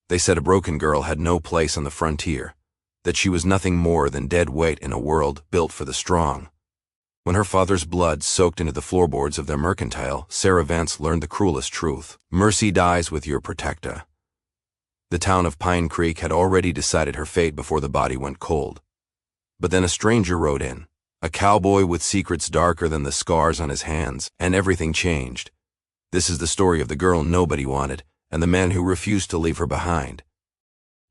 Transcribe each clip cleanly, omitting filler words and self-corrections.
They said a broken girl had no place on the frontier, that she was nothing more than dead weight in a world built for the strong. When her father's blood soaked into the floorboards of their mercantile, Sarah Vance learned the cruelest truth. Mercy dies with your protector. The town of Pine Creek had already decided her fate before the body went cold. But then a stranger rode in, a cowboy with secrets darker than the scars on his hands, and everything changed. This is the story of the girl nobody wanted, and the man who refused to leave her behind.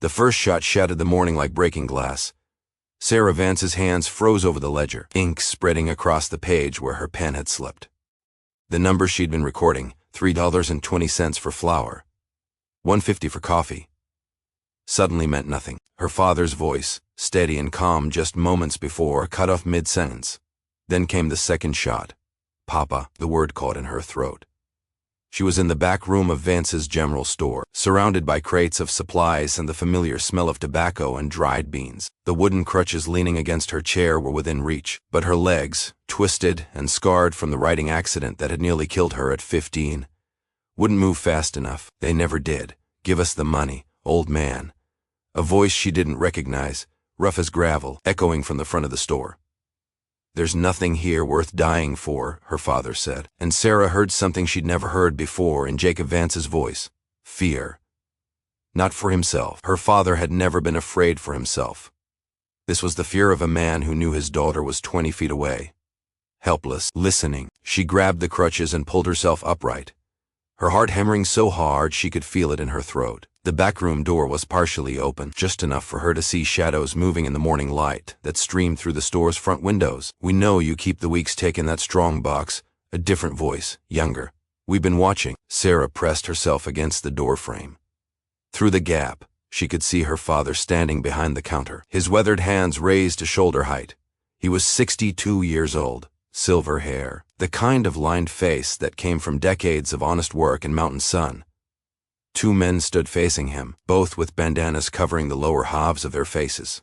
The first shot shattered the morning like breaking glass. Sarah Vance's hands froze over the ledger, ink spreading across the page where her pen had slipped. The number she'd been recording, $3.20 for flour, $1.50 for coffee, suddenly meant nothing. Her father's voice, steady and calm just moments before, cut off mid-sentence. Then came the second shot. Papa, the word caught in her throat. She was in the back room of Vance's general store, surrounded by crates of supplies and the familiar smell of tobacco and dried beans. The wooden crutches leaning against her chair were within reach, but her legs, twisted and scarred from the riding accident that had nearly killed her at 15, wouldn't move fast enough. They never did. Give us the money, old man. A voice she didn't recognize, rough as gravel, echoing from the front of the store. There's nothing here worth dying for, her father said, and Sarah heard something she'd never heard before in Jacob Vance's voice. Fear. Not for himself. Her father had never been afraid for himself. This was the fear of a man who knew his daughter was 20 feet away. Helpless, listening, she grabbed the crutches and pulled herself upright, her heart hammering so hard she could feel it in her throat. The backroom door was partially open, just enough for her to see shadows moving in the morning light that streamed through the store's front windows. We know you keep the week's take in that strong box. A different voice, younger. We've been watching. Sarah pressed herself against the doorframe. Through the gap, she could see her father standing behind the counter, his weathered hands raised to shoulder height. He was 62 years old, silver hair, the kind of lined face that came from decades of honest work and mountain sun. Two men stood facing him, both with bandanas covering the lower halves of their faces.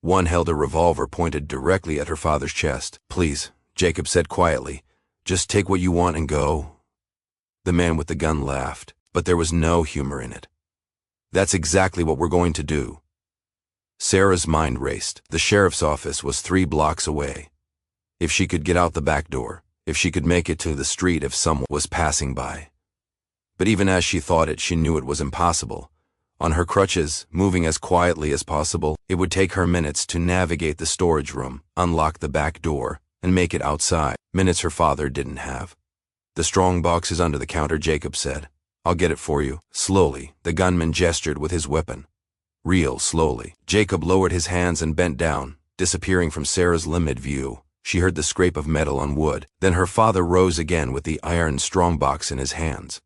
One held a revolver pointed directly at her father's chest. Please, Jacob said quietly, just take what you want and go. The man with the gun laughed, but there was no humor in it. That's exactly what we're going to do. Sarah's mind raced. The sheriff's office was 3 blocks away. If she could get out the back door, if she could make it to the street if someone was passing by. But even as she thought it, she knew it was impossible. On her crutches, moving as quietly as possible, it would take her minutes to navigate the storage room, unlock the back door, and make it outside. Minutes her father didn't have. The strong box is under the counter, Jacob said. I'll get it for you. Slowly, the gunman gestured with his weapon. Real slowly. Jacob lowered his hands and bent down, disappearing from Sarah's limited view. She heard the scrape of metal on wood. Then her father rose again with the iron strongbox in his hands.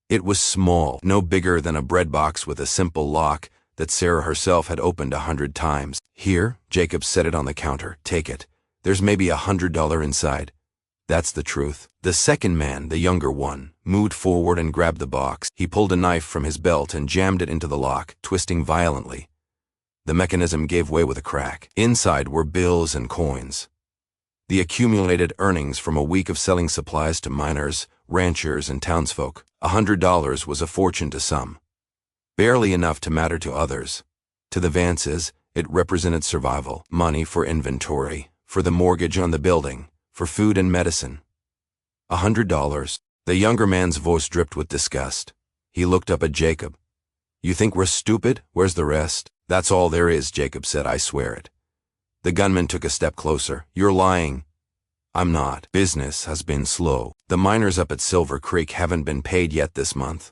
It was small, no bigger than a bread box with a simple lock that Sarah herself had opened 100 times. Here, Jacob set it on the counter. Take it. There's maybe $100 inside. That's the truth. The second man, the younger one, moved forward and grabbed the box. He pulled a knife from his belt and jammed it into the lock, twisting violently. The mechanism gave way with a crack. Inside were bills and coins. The accumulated earnings from a week of selling supplies to miners, ranchers, and townsfolk. $100 was a fortune to some. Barely enough to matter to others. To the Vances, it represented survival, money for inventory, for the mortgage on the building, for food and medicine. $100. The younger man's voice dripped with disgust. He looked up at Jacob. You think we're stupid? Where's the rest? That's all there is, Jacob said, I swear it. The gunman took a step closer. You're lying. I'm not. Business has been slow. The miners up at Silver Creek haven't been paid yet this month.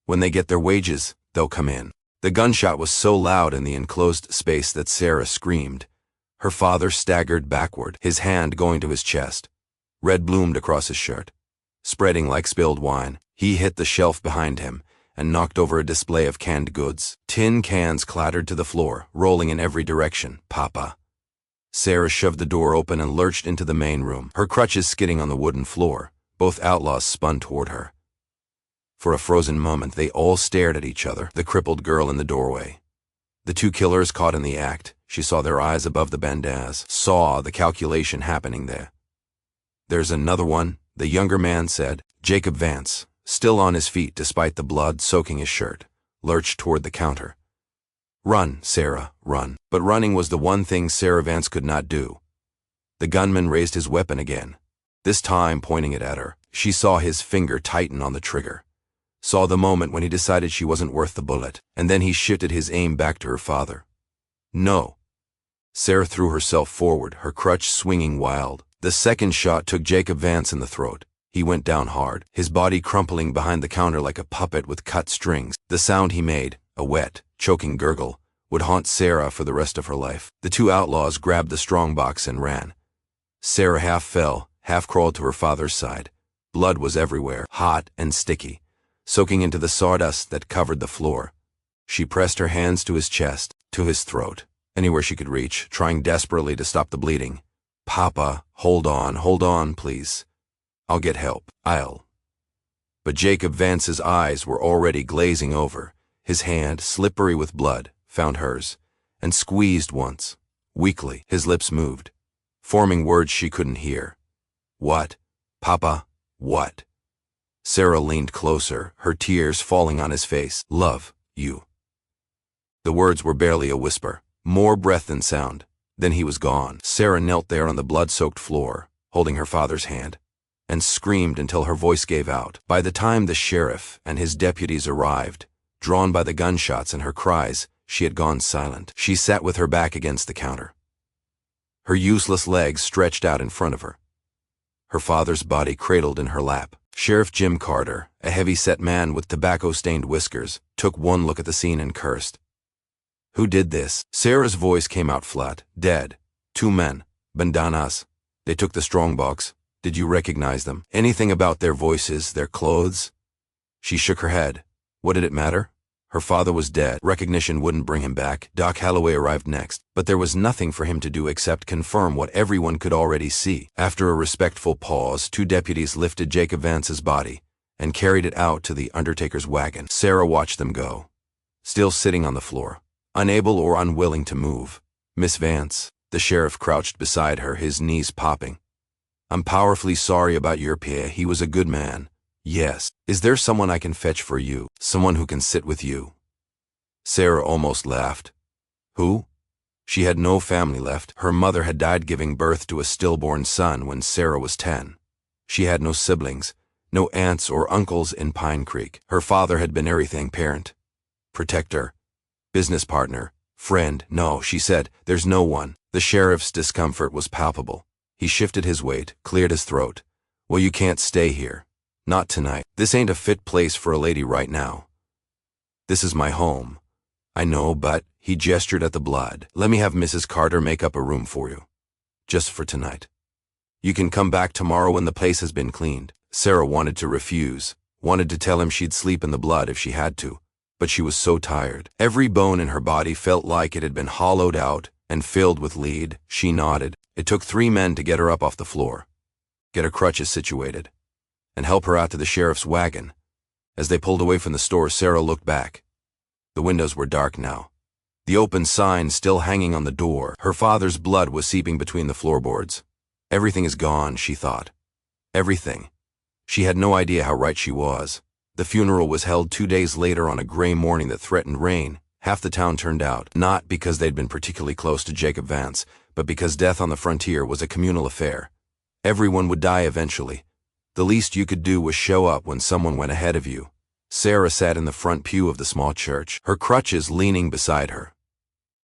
When they get their wages, they'll come in. The gunshot was so loud in the enclosed space that Sarah screamed. Her father staggered backward, his hand going to his chest. Red bloomed across his shirt. Spreading like spilled wine, he hit the shelf behind him and knocked over a display of canned goods. Tin cans clattered to the floor, rolling in every direction. Papa. Sarah shoved the door open and lurched into the main room, her crutches skidding on the wooden floor. Both outlaws spun toward her. For a frozen moment, they all stared at each other, the crippled girl in the doorway. The two killers caught in the act. She saw their eyes above the bandanas, saw the calculation happening there. There's another one, the younger man said. Jacob Vance, still on his feet despite the blood soaking his shirt, lurched toward the counter. "Run, Sarah, run." But running was the one thing Sarah Vance could not do. The gunman raised his weapon again, this time pointing it at her. She saw his finger tighten on the trigger, saw the moment when he decided she wasn't worth the bullet, and then he shifted his aim back to her father. No. Sarah threw herself forward, her crutch swinging wild. The second shot took Jacob Vance in the throat. He went down hard, his body crumpling behind the counter like a puppet with cut strings. The sound he made, a wet, choking gurgle, would haunt Sarah for the rest of her life. The two outlaws grabbed the strongbox and ran. Sarah half fell, half crawled to her father's side. Blood was everywhere, hot and sticky, soaking into the sawdust that covered the floor. She pressed her hands to his chest, to his throat, anywhere she could reach, trying desperately to stop the bleeding. "Papa, hold on, please. I'll get help, But Jacob Vance's eyes were already glazing over. His hand, slippery with blood, found hers, and squeezed once. Weakly, his lips moved, forming words she couldn't hear. "What? Papa, what?" Sarah leaned closer, her tears falling on his face. "Love you." The words were barely a whisper, more breath than sound. Then he was gone. Sarah knelt there on the blood-soaked floor, holding her father's hand, and screamed until her voice gave out. By the time the sheriff and his deputies arrived, drawn by the gunshots and her cries, she had gone silent. She sat with her back against the counter, her useless legs stretched out in front of her, her father's body cradled in her lap. Sheriff Jim Carter, a heavy-set man with tobacco-stained whiskers, took one look at the scene and cursed. "Who did this?" Sarah's voice came out flat. "Dead. 2 men. Bandanas. They took the strongbox. Did you recognize them? Anything about their voices, their clothes?" She shook her head. What did it matter? Her father was dead. Recognition wouldn't bring him back. Doc Holloway arrived next, but there was nothing for him to do except confirm what everyone could already see. After a respectful pause, 2 deputies lifted Jacob Vance's body and carried it out to the undertaker's wagon. Sarah watched them go, still sitting on the floor, unable or unwilling to move. "Miss Vance," the sheriff crouched beside her, his knees popping. "I'm powerfully sorry about your pa. He was a good man. Yes. Is there someone I can fetch for you? Someone who can sit with you?" Sarah almost laughed. Who? She had no family left. Her mother had died giving birth to a stillborn son when Sarah was 10. She had no siblings, no aunts or uncles in Pine Creek. Her father had been everything: parent, protector, business partner, friend. "No," she said, "there's no one." The sheriff's discomfort was palpable. He shifted his weight, cleared his throat. "Well, you can't stay here. Not tonight. This ain't a fit place for a lady right now. This is my home. I know, but," he gestured at the blood, "let me have Mrs. Carter make up a room for you. Just for tonight. You can come back tomorrow when the place has been cleaned." Sarah wanted to refuse, wanted to tell him she'd sleep in the blood if she had to, but she was so tired. Every bone in her body felt like it had been hollowed out and filled with lead. She nodded. It took 3 men to get her up off the floor, get her crutches situated, and help her out to the sheriff's wagon. As they pulled away from the store, Sarah looked back. The windows were dark now, the open sign still hanging on the door. Her father's blood was seeping between the floorboards. Everything is gone, she thought. Everything. She had no idea how right she was. The funeral was held 2 days later on a gray morning that threatened rain. Half the town turned out, not because they'd been particularly close to Jacob Vance, but because death on the frontier was a communal affair. Everyone would die eventually. The least you could do was show up when someone went ahead of you. Sarah sat in the front pew of the small church, her crutches leaning beside her.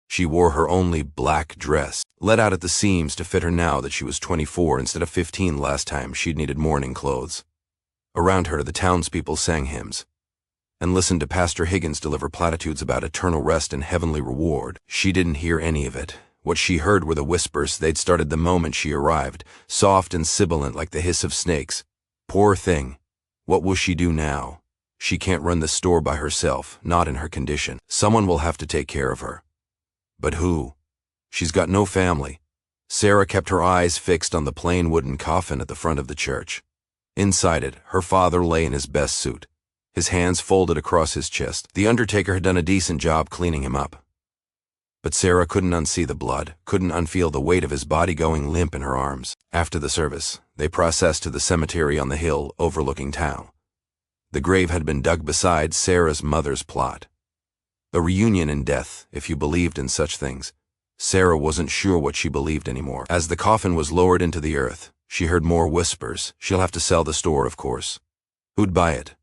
She wore her only black dress, let out at the seams to fit her now that she was 24 instead of 15 last time she'd needed mourning clothes. Around her, the townspeople sang hymns and listened to Pastor Higgins deliver platitudes about eternal rest and heavenly reward. She didn't hear any of it. What she heard were the whispers they'd started the moment she arrived, soft and sibilant like the hiss of snakes. Poor thing. What will she do now? She can't run the store by herself, not in her condition. Someone will have to take care of her. But who? She's got no family. Sarah kept her eyes fixed on the plain wooden coffin at the front of the church. Inside it, her father lay in his best suit, his hands folded across his chest. The undertaker had done a decent job cleaning him up. But Sarah couldn't unsee the blood, couldn't unfeel the weight of his body going limp in her arms. After the service, they processed to the cemetery on the hill overlooking town. The grave had been dug beside Sarah's mother's plot. A reunion in death, if you believed in such things. Sarah wasn't sure what she believed anymore. As the coffin was lowered into the earth, she heard more whispers. She'll have to sell the store, of course. Who'd buy it?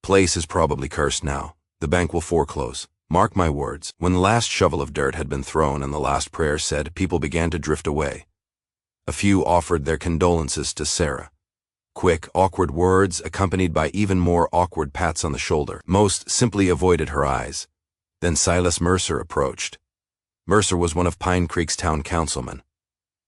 Place is probably cursed now. The bank will foreclose. Mark my words. When the last shovel of dirt had been thrown and the last prayer said, people began to drift away. A few offered their condolences to Sarah. Quick, awkward words accompanied by even more awkward pats on the shoulder. Most simply avoided her eyes. Then Silas Mercer approached. Mercer was one of Pine Creek's town councilmen.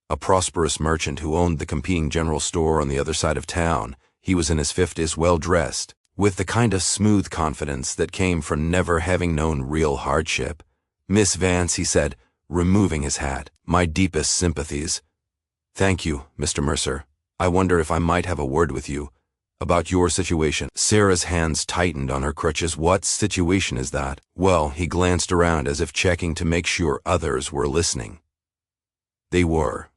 A prosperous merchant who owned the competing general store on the other side of town. He was in his 50s, well-dressed, with the kind of smooth confidence that came from never having known real hardship. "Miss Vance," he said, removing his hat, "my deepest sympathies." "Thank you, Mr. Mercer. I wonder if I might have a word with you about your situation." Sarah's hands tightened on her crutches. "What situation is that?" Well, he glanced around as if checking to make sure others were listening. They were.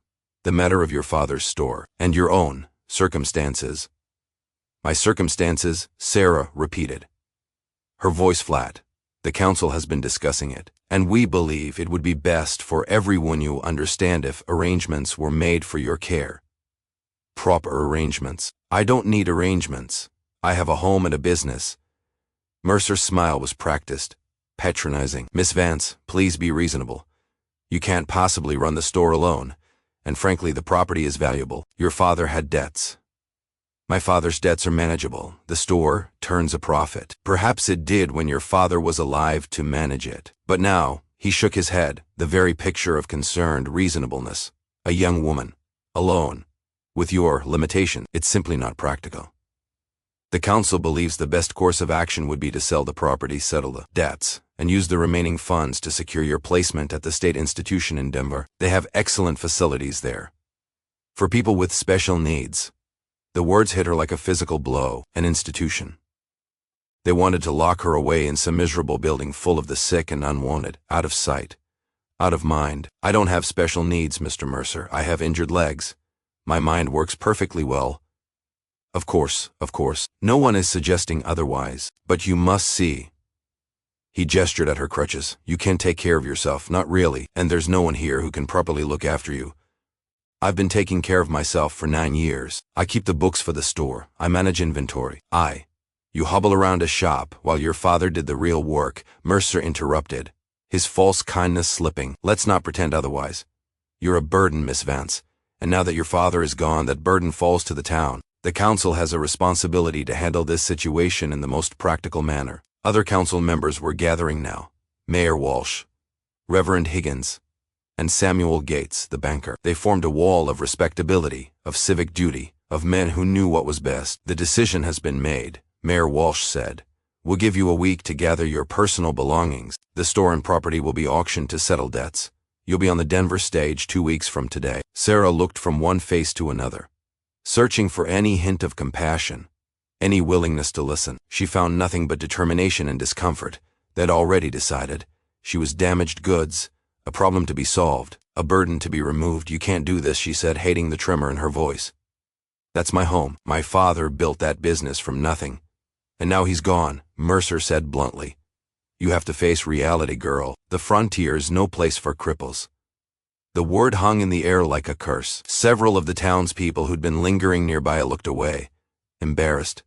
"The matter of your father's store, and your own circumstances." "My circumstances," Sarah repeated, her voice flat. "The council has been discussing it, and we believe it would be best for everyone you understand if arrangements were made for your care." "Proper arrangements." "I don't need arrangements. I have a home and a business." Mercer's smile was practiced, patronizing. "Miss Vance, please be reasonable. You can't possibly run the store alone, and frankly the property is valuable. Your father had debts." "My father's debts are manageable. The store turns a profit." "Perhaps it did when your father was alive to manage it. But now," he shook his head, the very picture of concerned reasonableness. "A young woman, alone, with your limitation, it's simply not practical. The council believes the best course of action would be to sell the property, settle the debts, and use the remaining funds to secure your placement at the state institution in Denver. They have excellent facilities there for people with special needs." The words hit her like a physical blow. An institution. They wanted to lock her away in some miserable building full of the sick and unwanted, out of sight, out of mind. "I don't have special needs, Mr. Mercer. I have injured legs. My mind works perfectly well." Of course. No one is suggesting otherwise. "But you must see." He gestured at her crutches. "You can take care of yourself, not really, and there's no one here who can properly look after you. I've been taking care of myself for 9 years. I keep the books for the store. I manage inventory. You hobble around a shop while your father did the real work," Mercer interrupted, his false kindness slipping. "Let's not pretend otherwise. You're a burden, Miss Vance, and now that your father is gone, that burden falls to the town. The council has a responsibility to handle this situation in the most practical manner." Other council members were gathering now. Mayor Walsh, Reverend Higgins, and Samuel Gates, the banker. They formed a wall of respectability, of civic duty, of men who knew what was best. "The decision has been made," Mayor Walsh said. "We'll give you a week to gather your personal belongings. The store and property will be auctioned to settle debts. You'll be on the Denver stage 2 weeks from today." Sarah looked from one face to another, searching for any hint of compassion, any willingness to listen. She found nothing but determination and discomfort. They'd already decided. She was damaged goods, a problem to be solved, a burden to be removed. "You can't do this," she said, hating the tremor in her voice. "That's my home. My father built that business from nothing, and now he's gone," Mercer said bluntly. "You have to face reality, girl. The frontier's no place for cripples." The word hung in the air like a curse. Several of the townspeople who'd been lingering nearby looked away, embarrassed,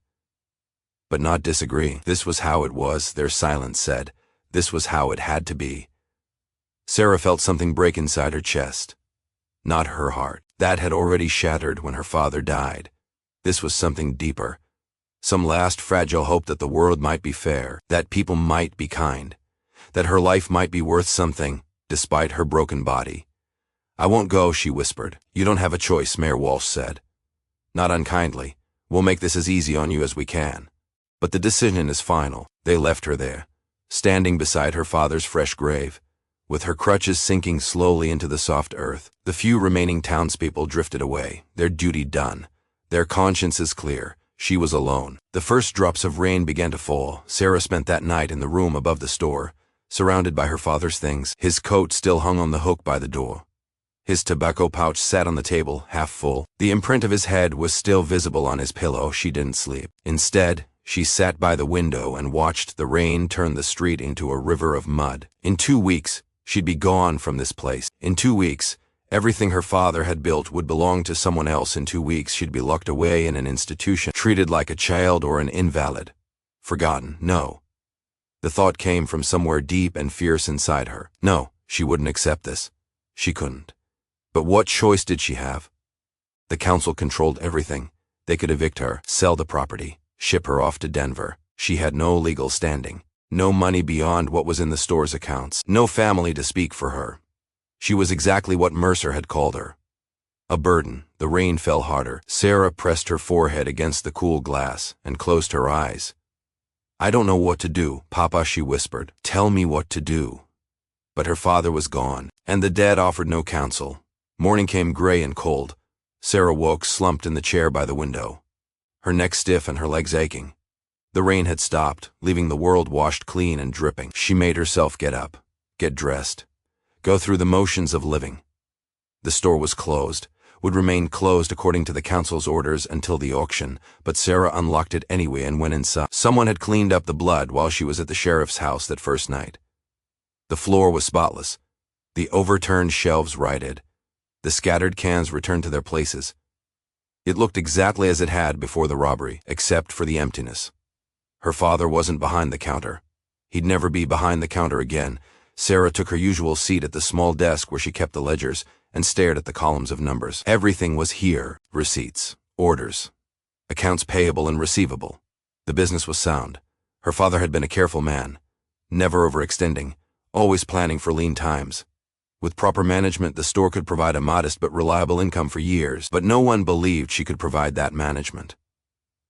but not disagreeing. This was how it was, their silence said. This was how it had to be. Sarah felt something break inside her chest. Not her heart. That had already shattered when her father died. This was something deeper. Some last fragile hope that the world might be fair, that people might be kind, that her life might be worth something, despite her broken body. "I won't go," she whispered. "You don't have a choice," Mayor Walsh said. Not unkindly. "We'll make this as easy on you as we can. But the decision is final." They left her there, standing beside her father's fresh grave, with her crutches sinking slowly into the soft earth. The few remaining townspeople drifted away, their duty done, their consciences clear. She was alone. The first drops of rain began to fall. Sarah spent that night in the room above the store, surrounded by her father's things. His coat still hung on the hook by the door. His tobacco pouch sat on the table, half full. The imprint of his head was still visible on his pillow. She didn't sleep. Instead, she sat by the window and watched the rain turn the street into a river of mud. In 2 weeks, she'd be gone from this place. In 2 weeks, everything her father had built would belong to someone else. In 2 weeks, she'd be locked away in an institution, treated like a child or an invalid. Forgotten, no. The thought came from somewhere deep and fierce inside her. No, she wouldn't accept this. She couldn't. But what choice did she have? The council controlled everything. They could evict her, sell the property, ship her off to Denver. She had no legal standing, no money beyond what was in the store's accounts, no family to speak for her. She was exactly what Mercer had called her. A burden. The rain fell harder. Sarah pressed her forehead against the cool glass and closed her eyes. "I don't know what to do, Papa," she whispered. "Tell me what to do." But her father was gone, and the dead offered no counsel. Morning came gray and cold. Sarah woke, slumped in the chair by the window, her neck stiff and her legs aching. The rain had stopped, leaving the world washed clean and dripping. She made herself get up, get dressed, go through the motions of living. The store was closed, would remain closed according to the council's orders until the auction, but Sarah unlocked it anyway and went inside. Someone had cleaned up the blood while she was at the sheriff's house that first night. The floor was spotless, the overturned shelves righted, the scattered cans returned to their places. It looked exactly as it had before the robbery, except for the emptiness. Her father wasn't behind the counter. He'd never be behind the counter again. Sarah took her usual seat at the small desk where she kept the ledgers and stared at the columns of numbers. Everything was here: receipts, orders, accounts payable and receivable. The business was sound. Her father had been a careful man, never overextending, always planning for lean times. With proper management, the store could provide a modest but reliable income for years, but no one believed she could provide that management.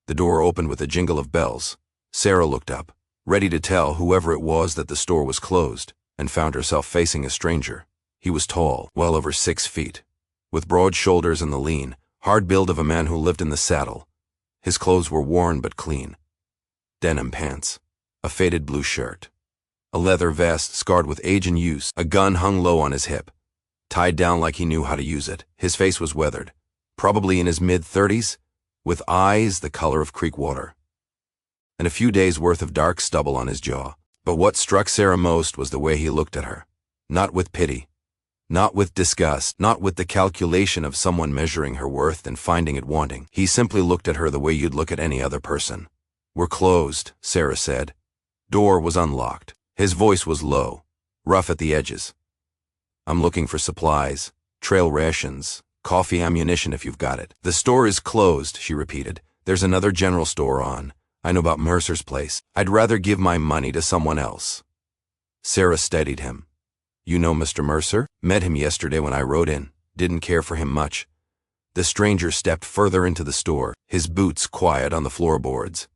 The door opened with a jingle of bells. Sarah looked up, ready to tell whoever it was that the store was closed, and found herself facing a stranger. He was tall, well over 6 feet, with broad shoulders and the lean, hard build of a man who lived in the saddle. His clothes were worn but clean. Denim pants, a faded blue shirt, a leather vest scarred with age and use. A gun hung low on his hip, tied down like he knew how to use it. His face was weathered, probably in his mid-30s, with eyes the color of creek water, and a few days' worth of dark stubble on his jaw. But what struck Sarah most was the way he looked at her. Not with pity, not with disgust, not with the calculation of someone measuring her worth and finding it wanting. He simply looked at her the way you'd look at any other person. "We're closed," Sarah said. Door was unlocked. His voice was low, rough at the edges. "I'm looking for supplies, trail rations, coffee, ammunition if you've got it." "The store is closed," she repeated. "There's another general store on. I know about Mercer's place. I'd rather give my money to someone else." Sarah steadied him. "You know Mr. Mercer? Met him yesterday when I rode in. Didn't care for him much." The stranger stepped further into the store, his boots quiet on the floorboards.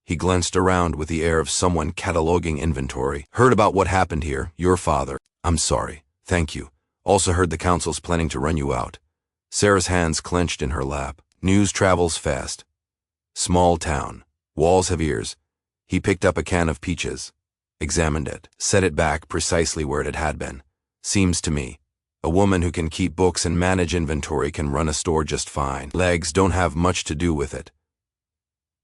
He glanced around with the air of someone cataloging inventory. "Heard about what happened here, your father. I'm sorry. Thank you. Also heard the council's planning to run you out." Sarah's hands clenched in her lap. News travels fast. Small town. Walls have ears. He picked up a can of peaches, examined it, set it back precisely where it had been. "Seems to me, a woman who can keep books and manage inventory can run a store just fine. Legs don't have much to do with it."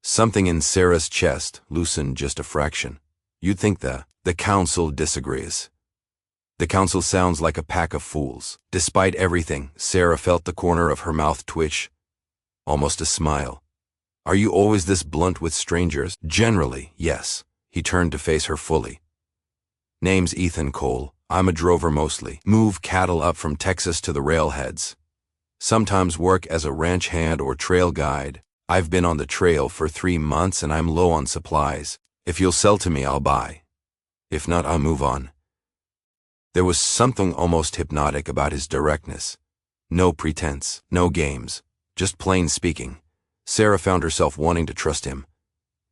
Something in Sarah's chest loosened just a fraction. "You'd think the council disagrees." "The council sounds like a pack of fools." Despite everything, Sarah felt the corner of her mouth twitch, almost a smile. "Are you always this blunt with strangers?" "Generally, yes." He turned to face her fully. "Name's Ethan Cole. I'm a drover mostly. Move cattle up from Texas to the railheads. Sometimes work as a ranch hand or trail guide. I've been on the trail for 3 months and I'm low on supplies. If you'll sell to me, I'll buy. If not, I'll move on." There was something almost hypnotic about his directness. No pretense, no games, just plain speaking. Sarah found herself wanting to trust him,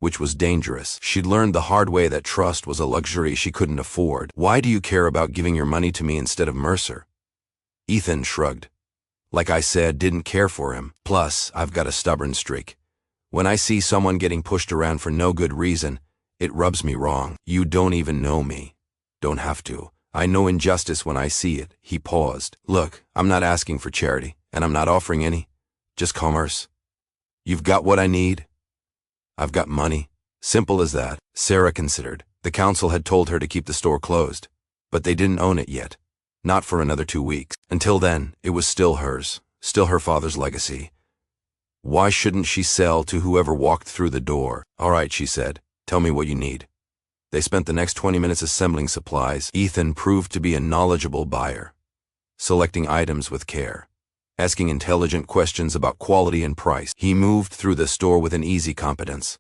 which was dangerous. She'd learned the hard way that trust was a luxury she couldn't afford. "Why do you care about giving your money to me instead of Mercer?" Ethan shrugged. "Like I said, didn't care for him. Plus, I've got a stubborn streak. When I see someone getting pushed around for no good reason, it rubs me wrong. You don't even know me. Don't have to. I know injustice when I see it." He paused. "Look, I'm not asking for charity, and I'm not offering any. Just commerce. You've got what I need. I've got money. Simple as that, Sarah considered. The council had told her to keep the store closed, but they didn't own it yet. Not for another 2 weeks. Until then, it was still hers, still her father's legacy. Why shouldn't she sell to whoever walked through the door? All right, she said, tell me what you need. They spent the next 20 minutes assembling supplies. Ethan proved to be a knowledgeable buyer, selecting items with care, asking intelligent questions about quality and price. He moved through the store with an easy competence,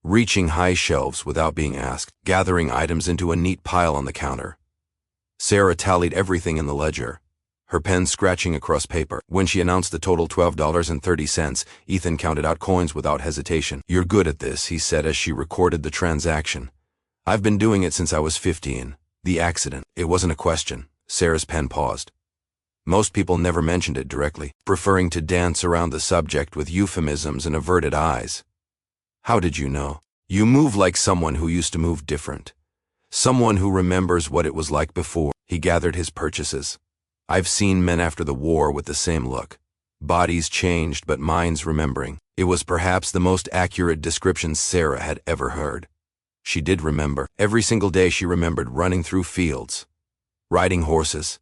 reaching high shelves without being asked, gathering items into a neat pile on the counter. Sarah tallied everything in the ledger, her pen scratching across paper. When she announced the total $12.30, Ethan counted out coins without hesitation. You're good at this, he said as she recorded the transaction. I've been doing it since I was 15. The accident. It wasn't a question. Sarah's pen paused. Most people never mentioned it directly, preferring to dance around the subject with euphemisms and averted eyes. How did you know? You move like someone who used to move different. Someone who remembers what it was like before. He gathered his purchases. I've seen men after the war with the same look. Bodies changed, but minds remembering. It was perhaps the most accurate description Sarah had ever heard. She did remember. Every single day she remembered running through fields, riding horses,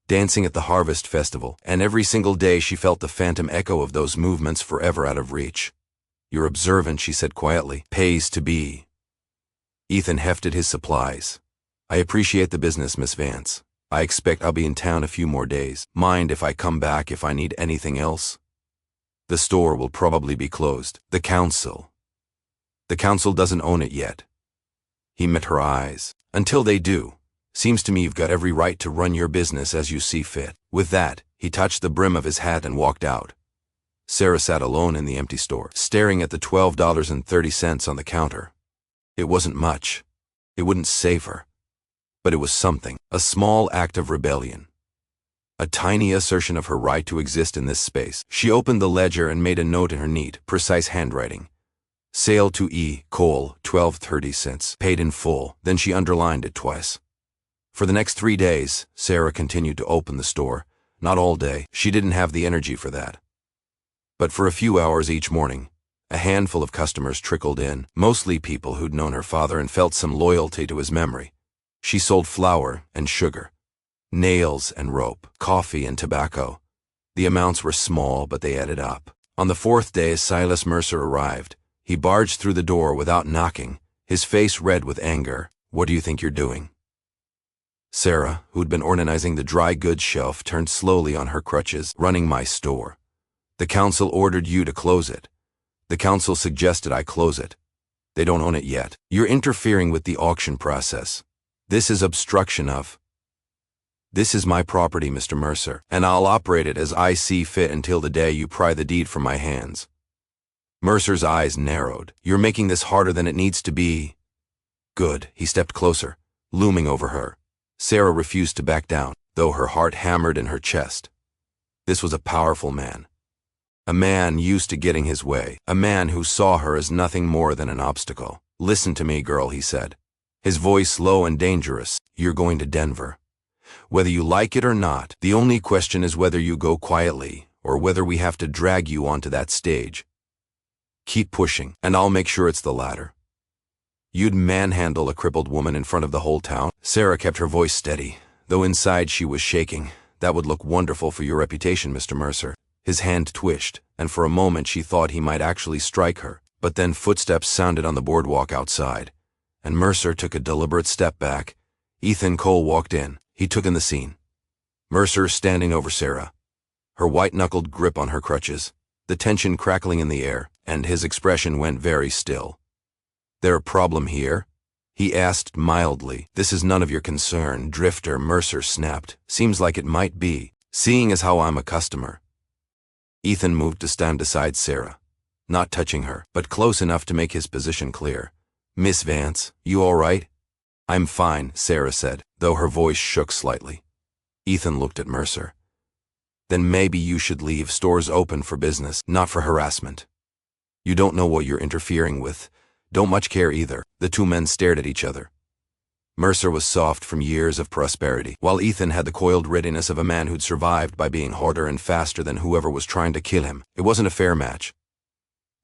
dancing at the harvest festival, and every single day she felt the phantom echo of those movements forever out of reach. You're observant, she said quietly. Pays to be. Ethan hefted his supplies. I appreciate the business, Miss Vance. I expect I'll be in town a few more days. Mind if I come back if I need anything else? The store will probably be closed. The council doesn't own it yet. He met her eyes. Until they do, seems to me you've got every right to run your business as you see fit. With that, he touched the brim of his hat and walked out. Sarah sat alone in the empty store, staring at the $12.30 on the counter. It wasn't much. It wouldn't save her. But it was something, a small act of rebellion. A tiny assertion of her right to exist in this space. She opened the ledger and made a note in her neat, precise handwriting. Sale to E. Cole, $12.30, paid in full. Then she underlined it twice. For the next 3 days, Sarah continued to open the store. Not all day. She didn't have the energy for that. But for a few hours each morning, a handful of customers trickled in, mostly people who'd known her father and felt some loyalty to his memory. She sold flour and sugar, nails and rope, coffee and tobacco. The amounts were small, but they added up. On the 4th day, Silas Mercer arrived. He barged through the door without knocking, his face red with anger. What do you think you're doing? Sarah, who'd been organizing the dry goods shelf, turned slowly on her crutches. Running my store. The council ordered you to close it. The council suggested I close it. They don't own it yet. You're interfering with the auction process. This is obstruction of. This is my property, Mr. Mercer, and I'll operate it as I see fit until the day you pry the deed from my hands. Mercer's eyes narrowed. You're making this harder than it needs to be. Good. He stepped closer, looming over her. Sarah refused to back down, though her heart hammered in her chest. This was a powerful man. A man used to getting his way. A man who saw her as nothing more than an obstacle. Listen to me, girl, he said, his voice low and dangerous. You're going to Denver. Whether you like it or not, the only question is whether you go quietly or whether we have to drag you onto that stage. Keep pushing, and I'll make sure it's the latter. You'd manhandle a crippled woman in front of the whole town. Sarah kept her voice steady, though inside she was shaking. That would look wonderful for your reputation, Mr. Mercer. His hand twitched, and for a moment she thought he might actually strike her. But then footsteps sounded on the boardwalk outside, and Mercer took a deliberate step back. Ethan Cole walked in. He took in the scene. Mercer standing over Sarah, her white-knuckled grip on her crutches, the tension crackling in the air, and his expression went very still. There a problem here? He asked mildly. This is none of your concern, Drifter, Mercer snapped. Seems like it might be, seeing as how I'm a customer. Ethan moved to stand beside Sarah, not touching her, but close enough to make his position clear. Miss Vance, you all right? I'm fine, Sarah said, though her voice shook slightly. Ethan looked at Mercer. Then maybe you should leave. Stores open for business, not for harassment. You don't know what you're interfering with. Don't much care either. The two men stared at each other. Mercer was soft from years of prosperity, while Ethan had the coiled readiness of a man who'd survived by being harder and faster than whoever was trying to kill him. It wasn't a fair match,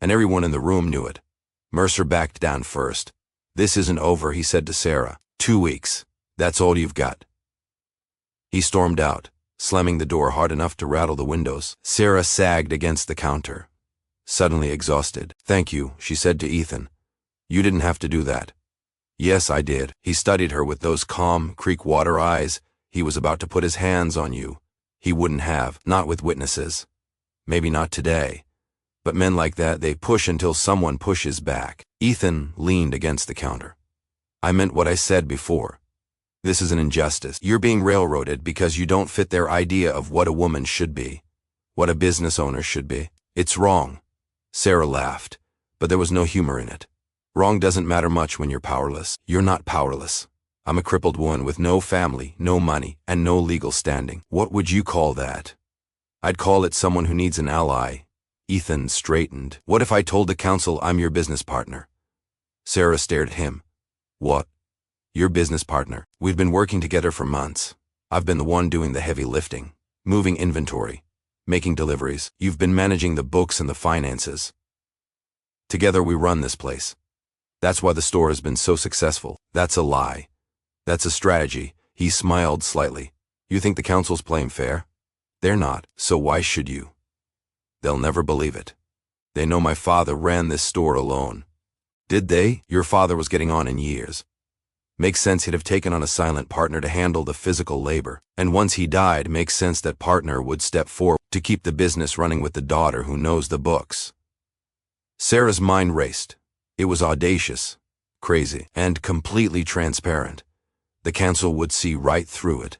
and everyone in the room knew it. Mercer backed down first. "This isn't over," he said to Sarah. "2 weeks. That's all you've got." He stormed out, slamming the door hard enough to rattle the windows. Sarah sagged against the counter, suddenly exhausted. "Thank you," she said to Ethan. "You didn't have to do that." "Yes, I did." He studied her with those calm, creek water eyes. "He was about to put his hands on you. He wouldn't have, not with witnesses. Maybe not today. But men like that, they push until someone pushes back." Ethan leaned against the counter. "I meant what I said before. This is an injustice. You're being railroaded because you don't fit their idea of what a woman should be, what a business owner should be. It's wrong." Sarah laughed, but there was no humor in it. "Wrong doesn't matter much when you're powerless. You're not powerless. I'm a crippled woman with no family, no money, and no legal standing. What would you call that?" "I'd call it someone who needs an ally." Ethan straightened. "What if I told the council I'm your business partner?" Sarah stared at him. "What? Your business partner? We've been working together for months. I've been the one doing the heavy lifting, moving inventory, making deliveries. You've been managing the books and the finances. Together we run this place. That's why the store has been so successful." "That's a lie. That's a strategy." He smiled slightly. "You think the council's playing fair? They're not, so why should you? They'll never believe it. They know my father ran this store alone." "Did they?" "Your father was getting on in years. Makes sense he'd have taken on a silent partner to handle the physical labor. And once he died, makes sense that partner would step forward to keep the business running with the daughter who knows the books." Sarah's mind raced. It was audacious, crazy, and completely transparent. The council would see right through it.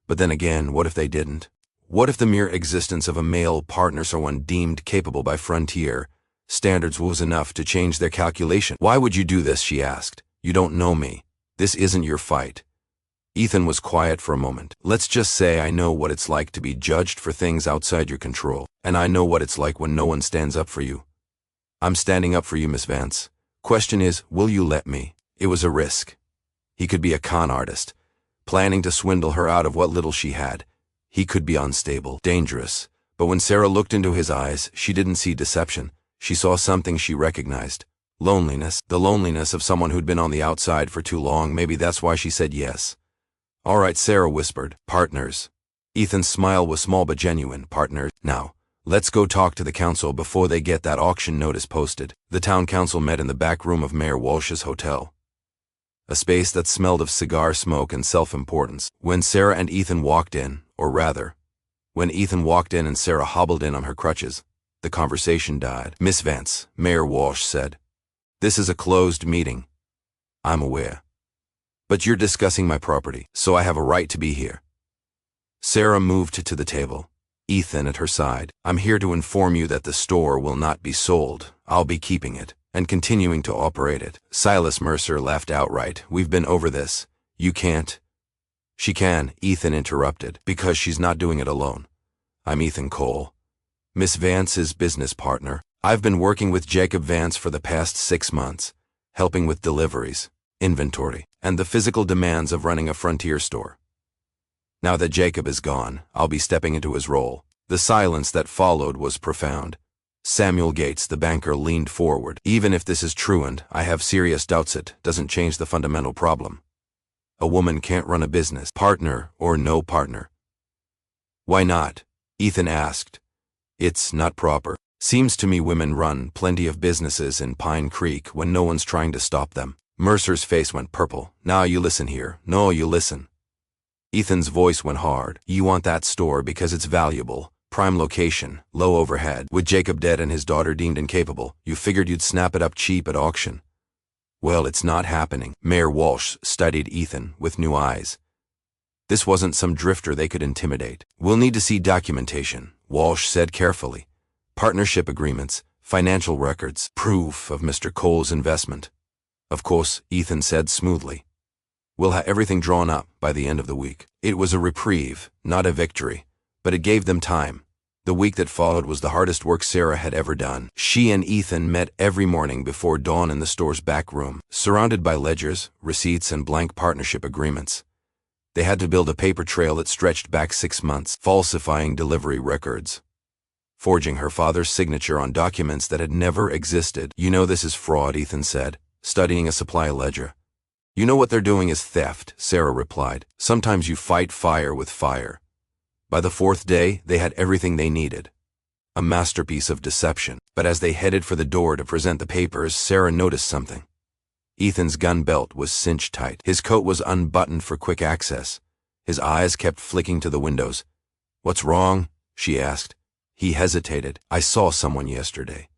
But then again, what if they didn't? What if the mere existence of a male partner, someone deemed capable by Frontier standards, was enough to change their calculation? "Why would you do this?" she asked. "You don't know me. This isn't your fight." Ethan was quiet for a moment. "Let's just say I know what it's like to be judged for things outside your control, and I know what it's like when no one stands up for you. I'm standing up for you, Miss Vance. Question is, will you let me?" It was a risk. He could be a con artist, planning to swindle her out of what little she had. He could be unstable, dangerous. But when Sarah looked into his eyes, she didn't see deception. She saw something she recognized. Loneliness. The loneliness of someone who'd been on the outside for too long. Maybe that's why she said yes. "All right," Sarah whispered. "Partners." Ethan's smile was small but genuine. "Partners. Now, let's go talk to the council before they get that auction notice posted." The town council met in the back room of Mayor Walsh's hotel, a space that smelled of cigar smoke and self-importance. When Sarah and Ethan walked in, or rather, when Ethan walked in and Sarah hobbled in on her crutches, the conversation died. "Miss Vance," Mayor Walsh said, "this is a closed meeting." "I'm aware. But you're discussing my property, so I have a right to be here." Sarah moved to the table, Ethan at her side. "I'm here to inform you that the store will not be sold. I'll be keeping it and continuing to operate it." Silas Mercer laughed outright. "We've been over this. You can't." "She can," Ethan interrupted, "because she's not doing it alone. I'm Ethan Cole, Miss Vance's business partner. I've been working with Jacob Vance for the past 6 months, helping with deliveries, inventory, and the physical demands of running a Frontier store. Now that Jacob is gone, I'll be stepping into his role." The silence that followed was profound. Samuel Gates, the banker, leaned forward. "Even if this is true, and I have serious doubts, it doesn't change the fundamental problem. A woman can't run a business, partner or no partner." "Why not?" Ethan asked. "It's not proper. Seems to me women run plenty of businesses in Pine Creek when no one's trying to stop them." Mercer's face went purple. "Now you listen here. No, you listen." Ethan's voice went hard. "You want that store because it's valuable, prime location, low overhead. With Jacob dead and his daughter deemed incapable, you figured you'd snap it up cheap at auction. Well, it's not happening." Mayor Walsh studied Ethan with new eyes. This wasn't some drifter they could intimidate. "We'll need to see documentation," Walsh said carefully. "Partnership agreements, financial records, proof of Mr. Cole's investment." "Of course," Ethan said smoothly. "We'll have everything drawn up by the end of the week." It was a reprieve, not a victory, but it gave them time. The week that followed was the hardest work Sarah had ever done. She and Ethan met every morning before dawn in the store's back room, surrounded by ledgers, receipts, and blank partnership agreements. They had to build a paper trail that stretched back 6 months, falsifying delivery records, forging her father's signature on documents that had never existed. "You know this is fraud," Ethan said, studying a supply ledger. "You know what they're doing is theft," Sarah replied. "Sometimes you fight fire with fire." By the fourth day, they had everything they needed. A masterpiece of deception. But as they headed for the door to present the papers, Sarah noticed something. Ethan's gun belt was cinched tight. His coat was unbuttoned for quick access. His eyes kept flicking to the windows. "What's wrong?" she asked. He hesitated. "I saw someone yesterday.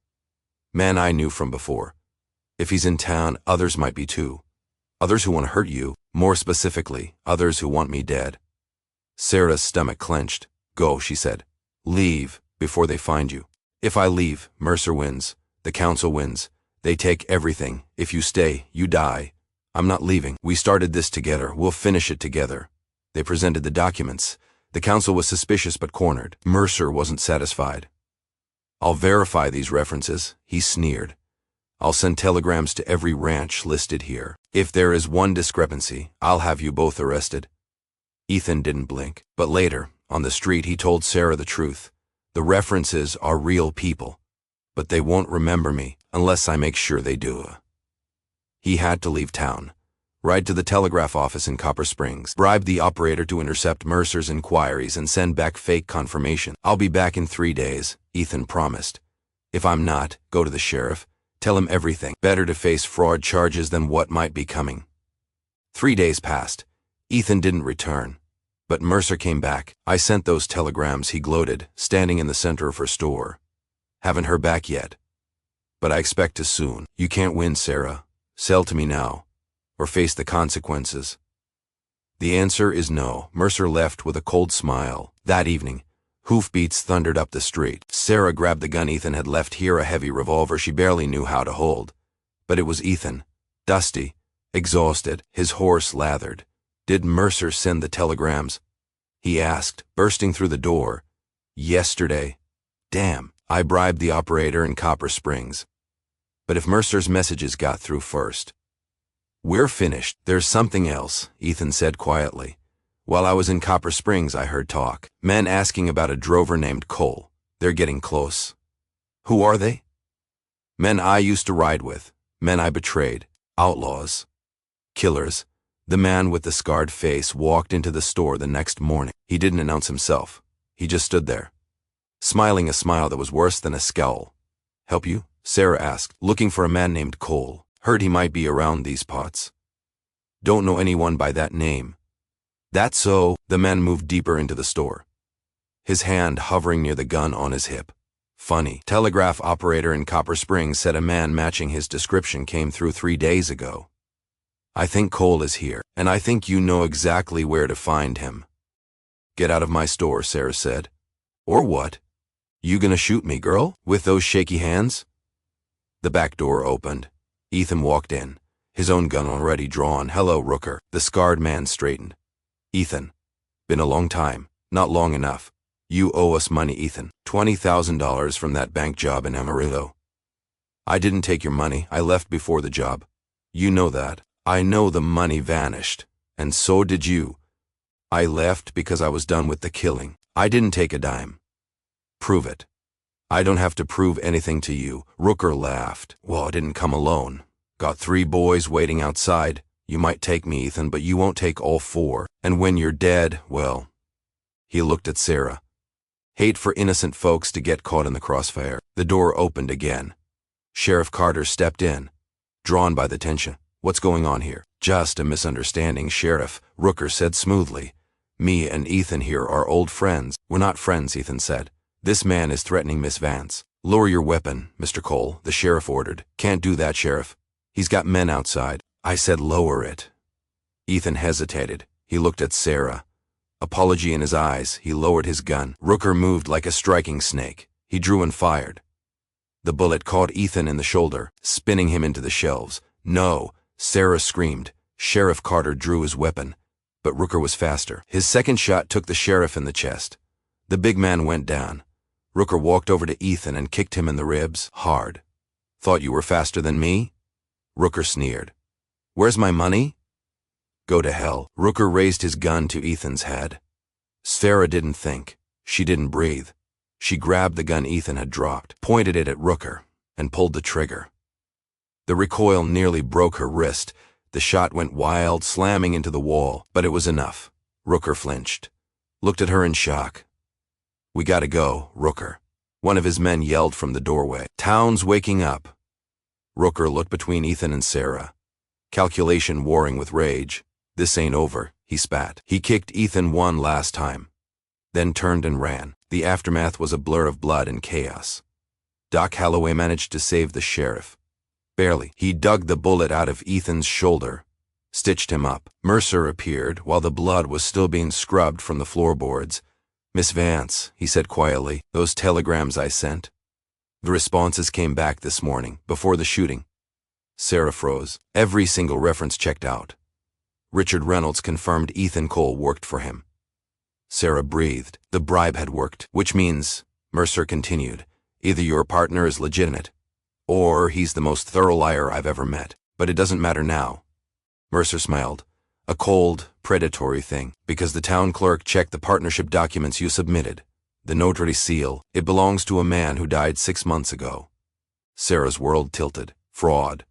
Man I knew from before. If he's in town, others might be too. Others who want to hurt you. More specifically, others who want me dead." Sarah's stomach clenched. "Go," she said. "Leave before they find you. If I leave, Mercer wins. The council wins. They take everything. If you stay, you die. I'm not leaving. We started this together. We'll finish it together." They presented the documents. The council was suspicious but cornered. Mercer wasn't satisfied. "I'll verify these references," he sneered. "I'll send telegrams to every ranch listed here. If there is one discrepancy, I'll have you both arrested." Ethan didn't blink. But later, on the street, he told Sarah the truth. "The references are real people, but they won't remember me unless I make sure they do." He had to leave town. Ride to the telegraph office in Copper Springs, bribe the operator to intercept Mercer's inquiries and send back fake confirmation. "I'll be back in 3 days, Ethan promised. "If I'm not, go to the sheriff. Tell him everything. Better to face fraud charges than what might be coming." 3 days passed. Ethan didn't return. But Mercer came back. "I sent those telegrams," he gloated, standing in the center of her store. "Haven't heard back yet. But I expect to soon. You can't win, Sarah. Sell to me now, or face the consequences." The answer is no. Mercer left with a cold smile. That evening, hoofbeats thundered up the street. Sarah grabbed the gun Ethan had left here, a heavy revolver she barely knew how to hold. But it was Ethan, dusty, exhausted, his horse lathered. "Did Mercer send the telegrams?" he asked, bursting through the door. "Yesterday. Damn, I bribed the operator in Copper Springs. But if Mercer's messages got through first." "We're finished. There's something else," Ethan said quietly. "While I was in Copper Springs, I heard talk. Men asking about a drover named Cole. They're getting close." "Who are they?" "Men I used to ride with. Men I betrayed. Outlaws. Killers." The man with the scarred face walked into the store the next morning. He didn't announce himself. He just stood there, smiling a smile that was worse than a scowl. "Help you?" Sarah asked. "Looking for a man named Cole. Heard he might be around these parts. Don't know anyone by that name." "That's so." The man moved deeper into the store, his hand hovering near the gun on his hip. "Funny. Telegraph operator in Copper Springs said a man matching his description came through 3 days ago. I think Cole is here, and I think you know exactly where to find him." "Get out of my store," Sarah said. "Or what? You gonna shoot me, girl? With those shaky hands?" The back door opened. Ethan walked in, his own gun already drawn. "Hello, Rooker." The scarred man straightened. "Ethan. Been a long time. Not long enough. You owe us money, Ethan. $20,000 from that bank job in Amarillo." "I didn't take your money. I left before the job. You know that. I know the money vanished, and so did you. I left because I was done with the killing. I didn't take a dime." "Prove it." "I don't have to prove anything to you." Rooker laughed. "Well, I didn't come alone. Got 3 boys waiting outside. You might take me, Ethan, but you won't take all 4. And when you're dead, well..." He looked at Sarah. Hate for innocent folks to get caught in the crossfire. The door opened again. Sheriff Carter stepped in, drawn by the tension. "What's going on here?" "Just a misunderstanding, Sheriff," Rooker said smoothly. "Me and Ethan here are old friends." "We're not friends," Ethan said. "This man is threatening Miss Vance." "Lower your weapon, Mr. Cole," the sheriff ordered. "Can't do that, Sheriff. He's got men outside." "I said lower it." Ethan hesitated. He looked at Sarah. Apology in his eyes, he lowered his gun. Rooker moved like a striking snake. He drew and fired. The bullet caught Ethan in the shoulder, spinning him into the shelves. "No!" Sarah screamed. Sheriff Carter drew his weapon, but Rooker was faster. His second shot took the sheriff in the chest. The big man went down. Rooker walked over to Ethan and kicked him in the ribs, hard. "Thought you were faster than me?" Rooker sneered. "Where's my money?" "Go to hell." Rooker raised his gun to Ethan's head. Sarah didn't think. She didn't breathe. She grabbed the gun Ethan had dropped, pointed it at Rooker, and pulled the trigger. The recoil nearly broke her wrist. The shot went wild, slamming into the wall, but it was enough. Rooker flinched, looked at her in shock. "We gotta go, Rooker," one of his men yelled from the doorway. "Town's waking up." Rooker looked between Ethan and Sarah, calculation warring with rage. "This ain't over," he spat. He kicked Ethan one last time, then turned and ran. The aftermath was a blur of blood and chaos. Doc Holloway managed to save the sheriff. Barely. He dug the bullet out of Ethan's shoulder, stitched him up. Mercer appeared while the blood was still being scrubbed from the floorboards. "Miss Vance," he said quietly, "those telegrams I sent. The responses came back this morning, before the shooting." Sarah froze. Every single reference checked out. Richard Reynolds confirmed Ethan Cole worked for him. Sarah breathed. The bribe had worked, which means, Mercer continued, either your partner is legitimate, or he's the most thorough liar I've ever met. But it doesn't matter now. Mercer smiled. A cold, predatory thing, because the town clerk checked the partnership documents you submitted. The notary seal, it belongs to a man who died 6 months ago. Sarah's world tilted. Fraud.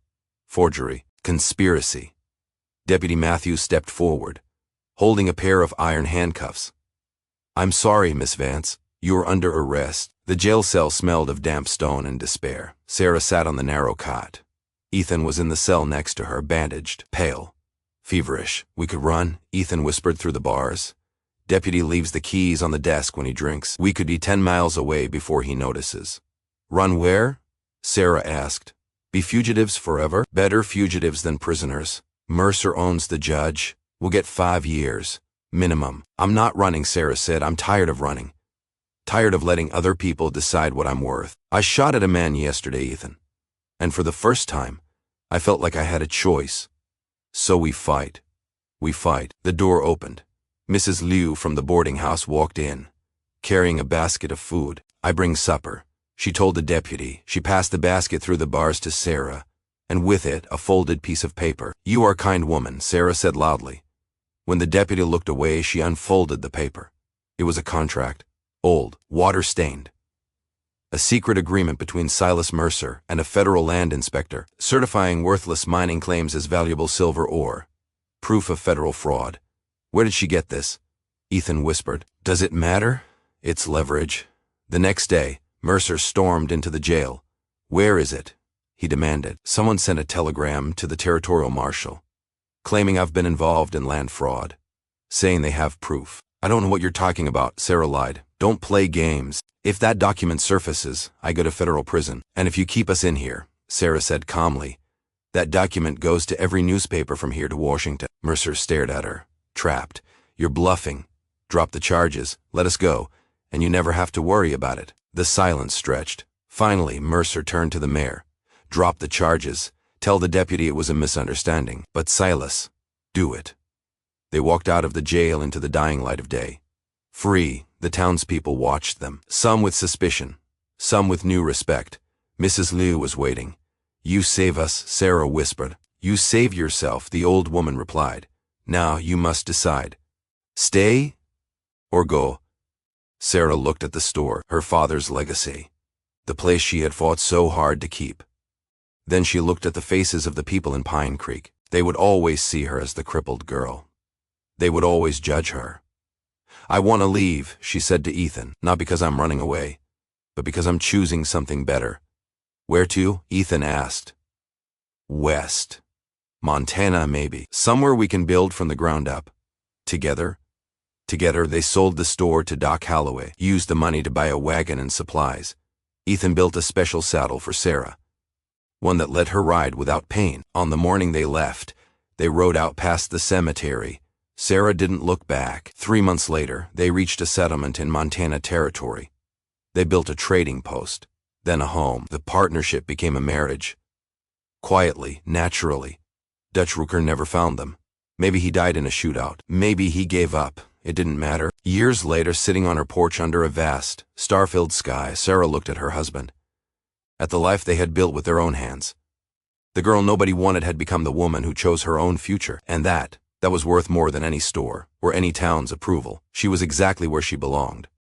Forgery. Conspiracy. Deputy Matthews stepped forward, holding a pair of iron handcuffs. "I'm sorry, Miss Vance. You're under arrest." The jail cell smelled of damp stone and despair. Sarah sat on the narrow cot. Ethan was in the cell next to her, bandaged, pale, feverish. "We could run," Ethan whispered through the bars. "Deputy leaves the keys on the desk when he drinks. We could be 10 miles away before he notices." "Run where?" Sarah asked. "Be fugitives forever? Better fugitives than prisoners. Mercer owns the judge. We'll get 5 years. Minimum." "I'm not running," Sarah said. "I'm tired of running. Tired of letting other people decide what I'm worth. I shot at a man yesterday, Ethan. And for the first time, I felt like I had a choice. So we fight. We fight." The door opened. Mrs. Liu from the boarding house walked in, carrying a basket of food. "I bring supper," she told the deputy. She passed the basket through the bars to Sarah, and with it, a folded piece of paper. "You are a kind woman," Sarah said loudly. When the deputy looked away, she unfolded the paper. It was a contract. Old, water-stained. A secret agreement between Silas Mercer and a federal land inspector, certifying worthless mining claims as valuable silver ore. Proof of federal fraud. "Where did she get this?" Ethan whispered. "Does it matter? It's leverage." The next day, Mercer stormed into the jail. "Where is it?" he demanded. "Someone sent a telegram to the territorial marshal, claiming I've been involved in land fraud, saying they have proof." "I don't know what you're talking about," Sarah lied. "Don't play games. If that document surfaces, I go to federal prison. And if you keep us in here," Sarah said calmly, "that document goes to every newspaper from here to Washington." Mercer stared at her. "Trapped. You're bluffing. Drop the charges, let us go, and you never have to worry about it." The silence stretched. Finally, Mercer turned to the mayor. "Drop the charges. Tell the deputy it was a misunderstanding. But Silas, do it." They walked out of the jail into the dying light of day. Free, the townspeople watched them, some with suspicion, some with new respect. Mrs. Liu was waiting. "You save us," Sarah whispered. "You save yourself," the old woman replied. "Now you must decide. Stay or go." Sarah looked at the store, her father's legacy, the place she had fought so hard to keep. Then she looked at the faces of the people in Pine Creek. They would always see her as the crippled girl. They would always judge her. "I want to leave," she said to Ethan, "not because I'm running away, but because I'm choosing something better." "Where to?" Ethan asked. "West. Montana, maybe. Somewhere we can build from the ground up. Together." Together, they sold the store to Doc Holloway, used the money to buy a wagon and supplies. Ethan built a special saddle for Sarah, one that let her ride without pain. On the morning they left, they rode out past the cemetery. Sarah didn't look back. 3 months later, they reached a settlement in Montana Territory. They built a trading post, then a home. The partnership became a marriage. Quietly, naturally. Dutch Rooker never found them. Maybe he died in a shootout. Maybe he gave up. It didn't matter. Years later, sitting on her porch under a vast, star-filled sky, Sarah looked at her husband, at the life they had built with their own hands. The girl nobody wanted had become the woman who chose her own future, and that was worth more than any store or any town's approval. She was exactly where she belonged.